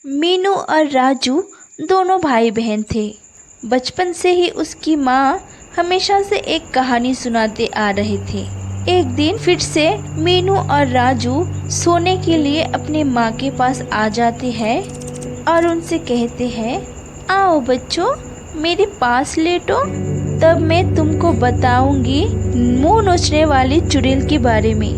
मीनू और राजू दोनों भाई बहन थे। बचपन से ही उसकी माँ हमेशा से एक कहानी सुनाते आ रहे थे। एक दिन फिर से मीनू और राजू सोने के लिए अपने माँ के पास आ जाते हैं और उनसे कहते हैं, आओ बच्चों मेरे पास लेटो, तब मैं तुमको बताऊंगी मुंह नोचने वाली चुड़ैल के बारे में।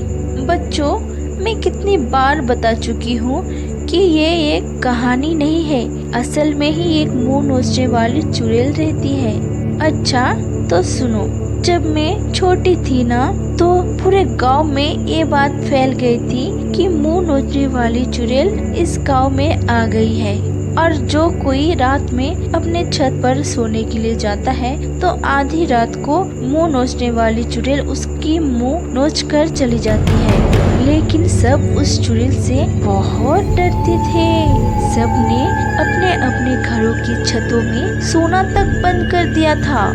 बच्चों, मैं कितनी बार बता चुकी हूँ कि ये एक कहानी नहीं है, असल में ही एक मुंह नोचने वाली चुड़ैल रहती है। अच्छा तो सुनो, जब मैं छोटी थी ना तो पूरे गांव में ये बात फैल गई थी कि मुंह नोचने वाली चुड़ैल इस गांव में आ गई है और जो कोई रात में अपने छत पर सोने के लिए जाता है तो आधी रात को मुंह नोचने वाली चुड़ैल उसकी मुंह नोच कर चली जाती है। लेकिन सब उस चुड़ैल से बहुत डरते थे। सबने अपने अपने घरों की छतों में सोना तक बंद कर दिया था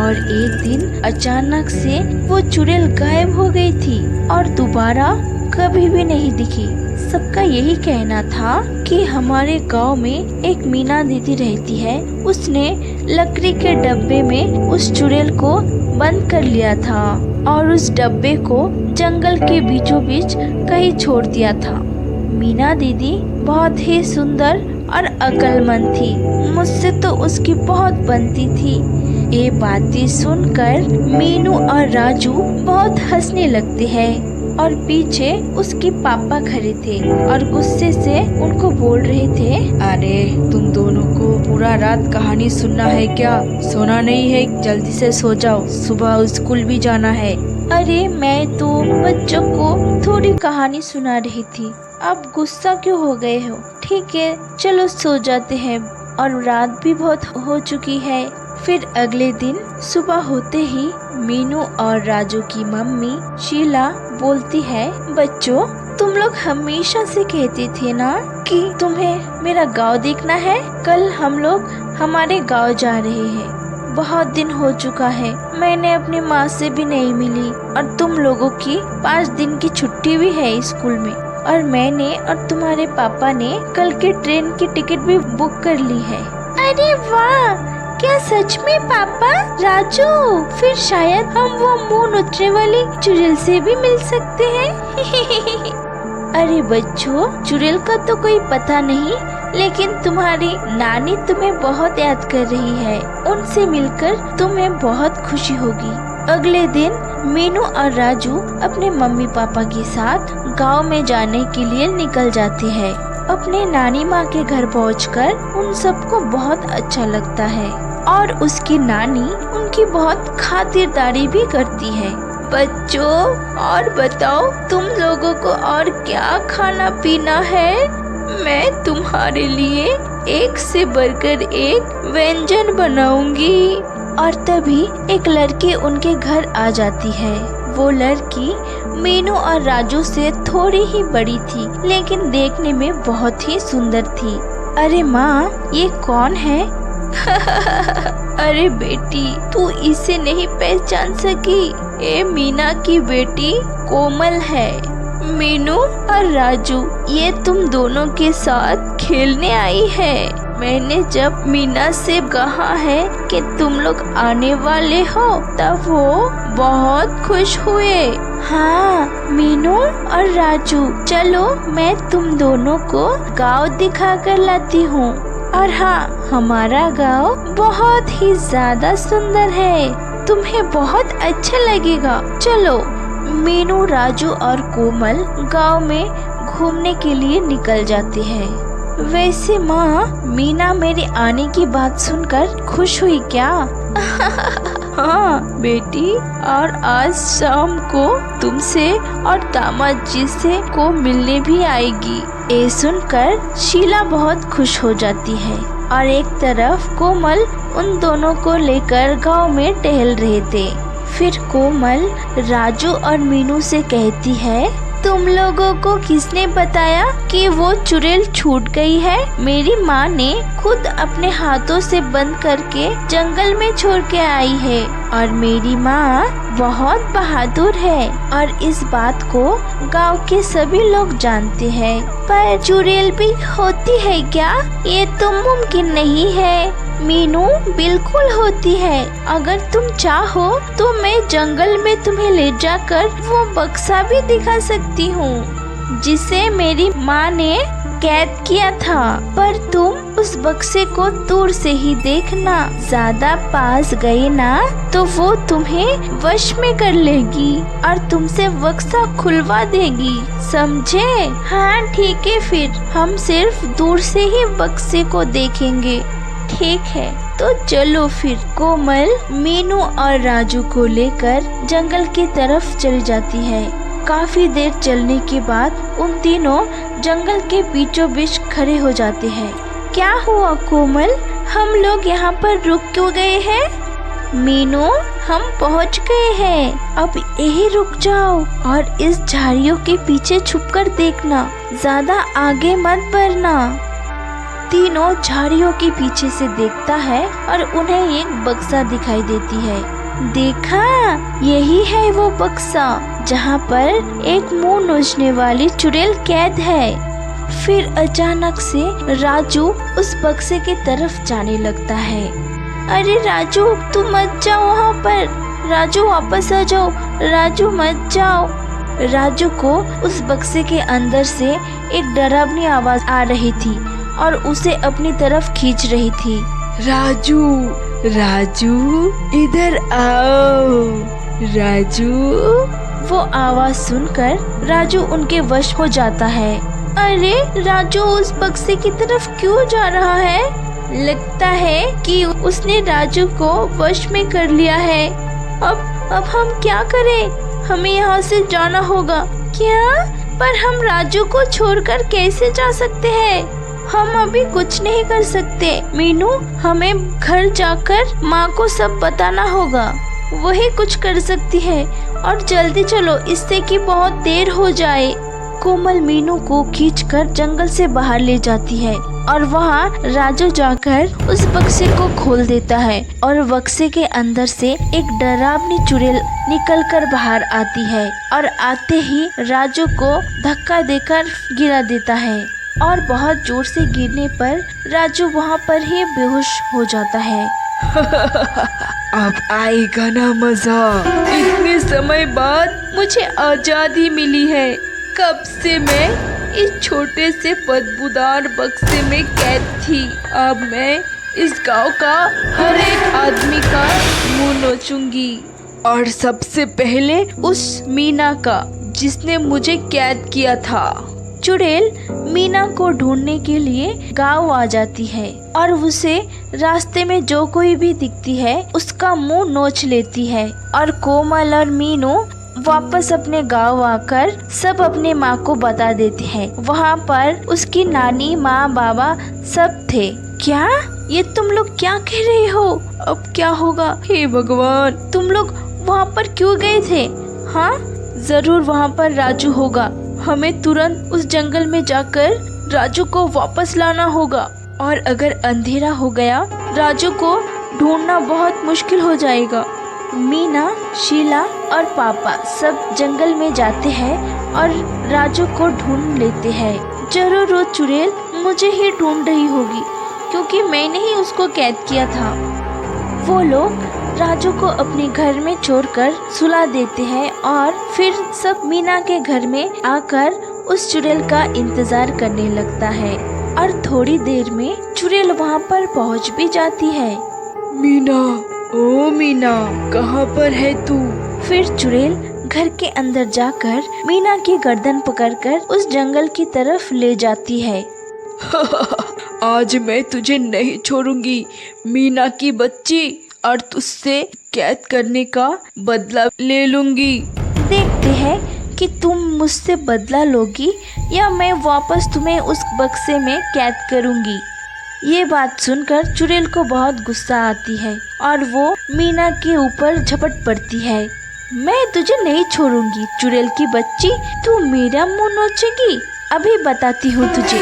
और एक दिन अचानक से वो चुड़ैल गायब हो गई थी और दोबारा कभी भी नहीं दिखी। सबका यही कहना था कि हमारे गांव में एक मीना दीदी रहती है, उसने लकड़ी के डब्बे में उस चुड़ैल को बंद कर लिया था और उस डब्बे को जंगल के बीचों बीच कहीं छोड़ दिया था। मीना दीदी बहुत ही सुंदर और अक्लमंद थी, मुझसे तो उसकी बहुत बनती थी। ये बातें सुनकर मीनू और राजू बहुत हंसने लगते हैं और पीछे उसके पापा खड़े थे और गुस्से से उनको बोल रहे थे, अरे तुम दोनों को पूरा रात कहानी सुनना है क्या? सोना नहीं है, जल्दी से सो जाओ, सुबह स्कूल भी जाना है। अरे मैं तो बच्चों को थोड़ी कहानी सुना रही थी, अब गुस्सा क्यों हो गए हो? ठीक है चलो सो जाते हैं और रात भी बहुत हो चुकी है। फिर अगले दिन सुबह होते ही मीनू और राजू की मम्मी शीला बोलती है, बच्चों तुम लोग हमेशा से कहते थे ना कि तुम्हें मेरा गांव देखना है। कल हम लोग हमारे गांव जा रहे हैं। बहुत दिन हो चुका है, मैंने अपनी माँ से भी नहीं मिली और तुम लोगों की 5 दिन की छुट्टी भी है स्कूल में और मैंने और तुम्हारे पापा ने कल के ट्रेन की टिकट भी बुक कर ली है। अरे वाह, क्या सच में पापा? राजू, फिर शायद हम वो मुंह नोचने वाली चुड़ैल से भी मिल सकते हैं। अरे बच्चों, चुड़ैल का तो कोई पता नहीं, लेकिन तुम्हारी नानी तुम्हें बहुत याद कर रही है। उनसे मिलकर तुम्हें बहुत खुशी होगी। अगले दिन मीनू और राजू अपने मम्मी पापा के साथ गांव में जाने के लिए निकल जाते हैं। अपने नानी माँ के घर पहुंचकर उन सबको बहुत अच्छा लगता है और उसकी नानी उनकी बहुत खातिरदारी भी करती है। बच्चों और बताओ, तुम लोगों को और क्या खाना पीना है? मैं तुम्हारे लिए एक से बढ़कर एक व्यंजन बनाऊंगी। और तभी एक लड़की उनके घर आ जाती है। वो लड़की मीनू और राजू से थोड़ी ही बड़ी थी, लेकिन देखने में बहुत ही सुंदर थी। अरे माँ, ये कौन है? अरे बेटी, तू इसे नहीं पहचान सकी? ये मीना की बेटी कोमल है। मीनू और राजू, ये तुम दोनों के साथ खेलने आई है। मैंने जब मीना से कहा है कि तुम लोग आने वाले हो तब वो बहुत खुश हुए। हाँ मीनू और राजू, चलो मैं तुम दोनों को गांव दिखा कर लाती हूँ। और हाँ, हमारा गांव बहुत ही ज्यादा सुंदर है, तुम्हें बहुत अच्छा लगेगा। चलो। मीनू, राजू और कोमल गांव में घूमने के लिए निकल जाते हैं। वैसे माँ, मीना मेरे आने की बात सुनकर खुश हुई क्या? हाँ बेटी, और आज शाम को तुमसे और दामाद जी से को मिलने भी आएगी। ये सुनकर शीला बहुत खुश हो जाती है और एक तरफ कोमल उन दोनों को लेकर गांव में टहल रहे थे। फिर कोमल राजू और मीनू से कहती है, तुम लोगों को किसने बताया कि वो चुड़ैल छूट गई है? मेरी माँ ने खुद अपने हाथों से बंद करके जंगल में छोड़ के आई है और मेरी माँ बहुत बहादुर है और इस बात को गांव के सभी लोग जानते हैं। पर चुड़ैल भी होती है क्या? ये तो मुमकिन नहीं है। मीनू, बिल्कुल होती है। अगर तुम चाहो तो मैं जंगल में तुम्हें ले जाकर वो बक्सा भी दिखा सकती हूँ जिसे मेरी माँ ने कैद किया था। पर तुम उस बक्से को दूर से ही देखना, ज्यादा पास गए ना तो वो तुम्हें वश में कर लेगी और तुमसे बक्सा खुलवा देगी, समझे? हाँ ठीक है, फिर हम सिर्फ दूर से ही बक्से को देखेंगे। ठीक है, तो चलो फिर। कोमल मीनू और राजू को लेकर जंगल की तरफ चली जाती है। काफी देर चलने के बाद उन तीनों जंगल के बीचों बीच खड़े हो जाते हैं। क्या हुआ कोमल, हम लोग यहाँ पर रुक क्यों गए हैं? मीनू, हम पहुँच गए हैं, अब यही रुक जाओ और इस झाड़ियों के पीछे छुपकर देखना, ज्यादा आगे मत बढ़ना। तीनों झाड़ियों के पीछे से देखता है और उन्हें एक बक्सा दिखाई देती है। देखा, यही है वो बक्सा जहाँ पर एक मुंह नोचने वाली चुड़ैल कैद है। फिर अचानक से राजू उस बक्से की तरफ जाने लगता है। अरे राजू, तुम मत जाओ वहाँ पर। राजू वापस आ जाओ, राजू मत जाओ। राजू को उस बक्से के अंदर से एक डरावनी आवाज आ रही थी और उसे अपनी तरफ खींच रही थी। राजू, राजू, इधर आओ, राजू। वो आवाज सुनकर राजू उनके वश हो जाता है। अरे राजू उस बक्से की तरफ क्यों जा रहा है? लगता है कि उसने राजू को वश में कर लिया है। अब हम क्या करें? हमें यहाँ से जाना होगा। क्या? पर हम राजू को छोड़कर कैसे जा सकते हैं? हम अभी कुछ नहीं कर सकते मीनू, हमें घर जाकर माँ को सब बताना होगा, वही कुछ कर सकती है। और जल्दी चलो, इससे कि बहुत देर हो जाए। कोमल मीनू को खींचकर जंगल से बाहर ले जाती है और वहाँ राजू जाकर उस बक्से को खोल देता है और बक्से के अंदर से एक डरावनी चुड़ैल निकलकर बाहर आती है और आते ही राजू को धक्का देकर गिरा देता है और बहुत जोर से गिरने पर राजू वहाँ पर ही बेहोश हो जाता है। अब आएगा ना मजा। इतने समय बाद मुझे आजादी मिली है। कब से मैं इस छोटे से बदबूदार बक्से में कैद थी। अब मैं इस गांव का हर एक आदमी का मुंह नोचूंगी और सबसे पहले उस मीना का, जिसने मुझे कैद किया था। चुड़ैल मीना को ढूंढने के लिए गांव आ जाती है और उसे रास्ते में जो कोई भी दिखती है उसका मुंह नोच लेती है और कोमल और मीनू वापस अपने गांव आकर सब अपने माँ को बता देते हैं। वहाँ पर उसकी नानी, माँ, बाबा सब थे। क्या? ये तुम लोग क्या कह रहे हो? अब क्या होगा? हे भगवान, तुम लोग वहाँ पर क्यों गए थे? हाँ, जरूर वहाँ पर राजू होगा। हमें तुरंत उस जंगल में जाकर राजू को वापस लाना होगा और अगर अंधेरा हो गया राजू को ढूंढना बहुत मुश्किल हो जाएगा। मीना, शीला और पापा सब जंगल में जाते हैं और राजू को ढूंढ लेते हैं। जरूर वो चुड़ैल मुझे ही ढूंढ रही होगी क्योंकि मैंने ही उसको कैद किया था। वो लोग राजू को अपने घर में छोड़कर सुला देते हैं और फिर सब मीना के घर में आकर उस चुड़ैल का इंतजार करने लगता है और थोड़ी देर में चुड़ैल वहाँ पर पहुँच भी जाती है। मीना, ओ मीना, कहाँ पर है तू? फिर चुड़ैल घर के अंदर जाकर मीना की गर्दन पकड़कर उस जंगल की तरफ ले जाती है। आज मैं तुझे नहीं छोड़ूंगी मीना की बच्ची, और तुझसे कैद करने का बदला ले लूंगी। देखते हैं कि तुम मुझसे बदला लोगी या मैं वापस तुम्हें उस बक्से में कैद करूंगी। ये बात सुनकर चुड़ैल को बहुत गुस्सा आती है और वो मीना के ऊपर झपट पड़ती है। मैं तुझे नहीं छोड़ूंगी चुड़ैल की बच्ची, तू मेरा मुंह नोचेगी, अभी बताती हूँ तुझे।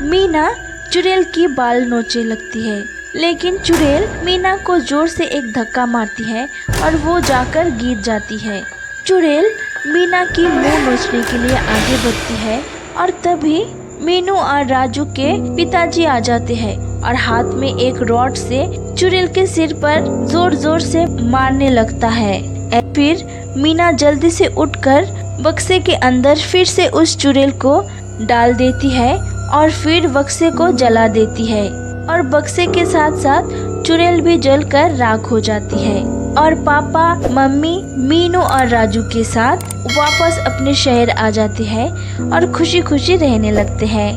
मीना चुड़ैल की बाल नोचने लगती है, लेकिन चुड़ैल मीना को जोर से एक धक्का मारती है और वो जाकर गिर जाती है। चुड़ैल मीना की मुंह नोचने के लिए आगे बढ़ती है और तभी मीनू और राजू के पिताजी आ जाते हैं और हाथ में एक रॉड से चुड़ैल के सिर पर जोर जोर से मारने लगता है। फिर मीना जल्दी से उठकर बक्से के अंदर फिर से उस चुड़ैल को डाल देती है और फिर बक्से को जला देती है और बक्से के साथ साथ चुड़ैल भी जलकर राख हो जाती है। और पापा, मम्मी, मीनू और राजू के साथ वापस अपने शहर आ जाते हैं और खुशी खुशी रहने लगते हैं।